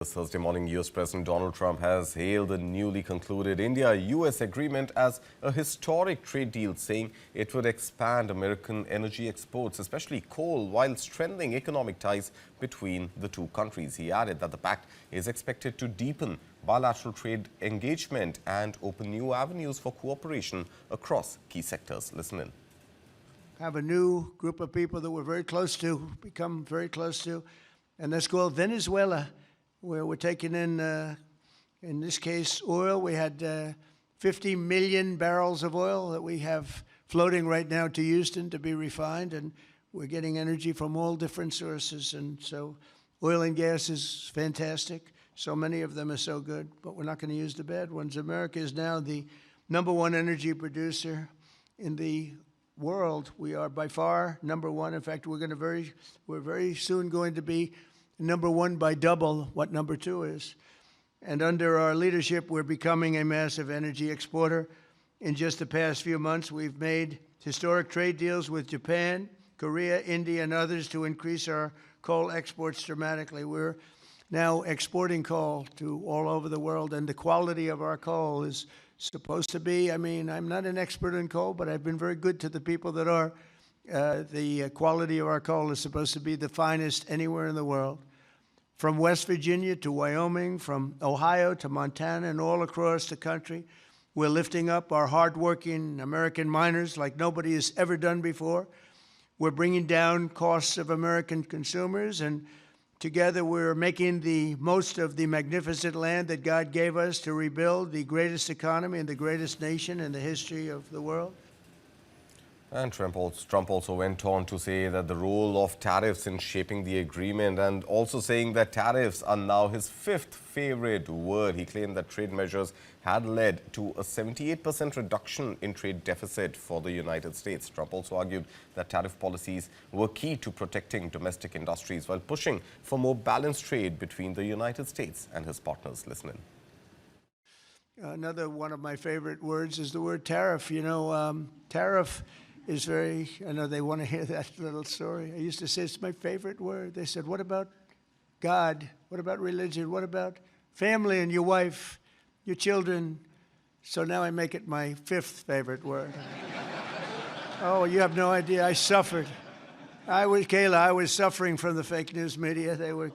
This Thursday morning, U.S. President Donald Trump has hailed the newly concluded India-U.S. agreement as a historic trade deal, saying it would expand American energy exports, especially coal, while strengthening economic ties between the two countries. He added that the pact is expected to deepen bilateral trade engagement and open new avenues for cooperation across key sectors. Listen in. Have a new group of people that we're very close to, become very close to, and that's called Venezuela, where we're taking in this case, oil. We had 50 million barrels of oil that we have floating right now to Houston to be refined, and we're getting energy from all different sources. And so oil and gas is fantastic. So many of them are so good, but we're not going to use the bad ones. America is now the #1 energy producer in the world. We are by far #1. In fact, we're very soon going to be #1 by double what #2 is. And under our leadership, we're becoming a massive energy exporter. In just the past few months, we've made historic trade deals with Japan, Korea, India, and others to increase our coal exports dramatically. We're now exporting coal to all over the world, and the quality of our coal is supposed to be, I'm not an expert in coal, but I've been very good to the people that are. The quality of our coal is supposed to be the finest anywhere in the world. From West Virginia to Wyoming, from Ohio to Montana, and all across the country, we're lifting up our hardworking American miners like nobody has ever done before. We're bringing down costs of American consumers, and together we're making the most of the magnificent land that God gave us to rebuild the greatest economy and the greatest nation in the history of the world. And Trump also went on to say that the role of tariffs in shaping the agreement, and also saying that tariffs are now his 5th favorite word. He claimed that trade measures had led to a 78% reduction in trade deficit for the United States. Trump also argued that tariff policies were key to protecting domestic industries while pushing for more balanced trade between the United States and his partners. Listen in. Another one of my favorite words is the word tariff. You know, tariff is I know they want to hear that little story. I used to say it's my favorite word. They said, what about God? What about religion? What about family and your wife, your children? So now I make it my 5th favorite word. Oh, you have no idea. I suffered. I was suffering from the fake news media. They were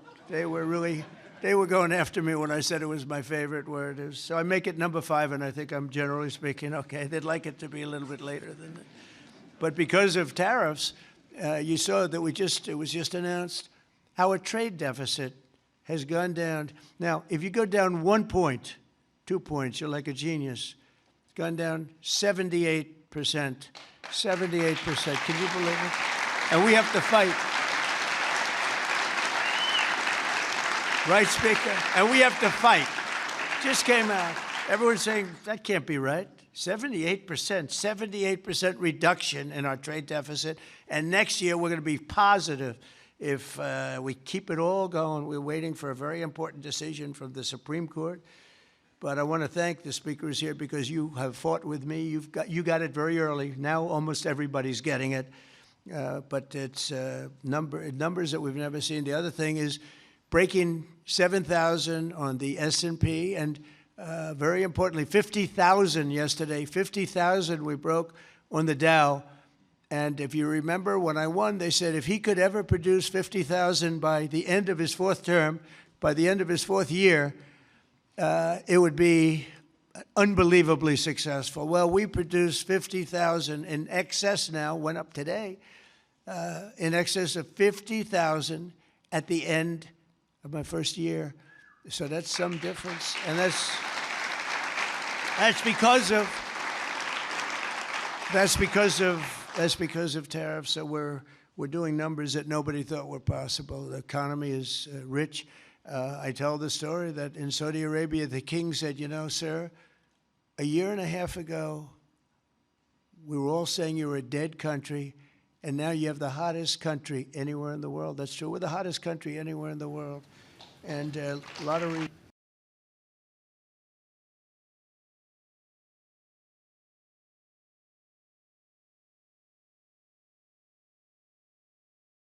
going after me when I said it was my favorite word. So I make it #5, and I think I'm generally speaking okay. They'd like it to be a little bit later than that. But because of tariffs, you saw that it was just announced our trade deficit has gone down. Now, if you go down 1 point, 2 points, you're like a genius. It's gone down 78%. 78%. Can you believe it? And we have to fight. Right, Speaker? And we have to fight. Just came out. Everyone's saying, that can't be right. 78%, 78% reduction in our trade deficit. And next year, we're going to be positive if we keep it all going. We're waiting for a very important decision from the Supreme Court. But I want to thank the speakers here because you have fought with me. You got it very early. Now almost everybody's getting it. But it's numbers that we've never seen. The other thing is breaking 7,000 on the S&P, and very importantly, 50,000 yesterday. 50,000 we broke on the Dow. And if you remember, when I won, they said if he could ever produce 50,000 by the end of his 4th term, by the end of his 4th year, it would be unbelievably successful. Well, we produced 50,000 in excess now, went up today, in excess of 50,000 at the end of my 1st year. So that's some difference, and that's because of tariffs. So we're doing numbers that nobody thought were possible. The economy is rich. I tell the story that in Saudi Arabia, the king said, you know, sir, a year and a half ago, we were all saying you were a dead country, and now you have the hottest country anywhere in the world. That's true. We're the hottest country anywhere in the world. And a lot of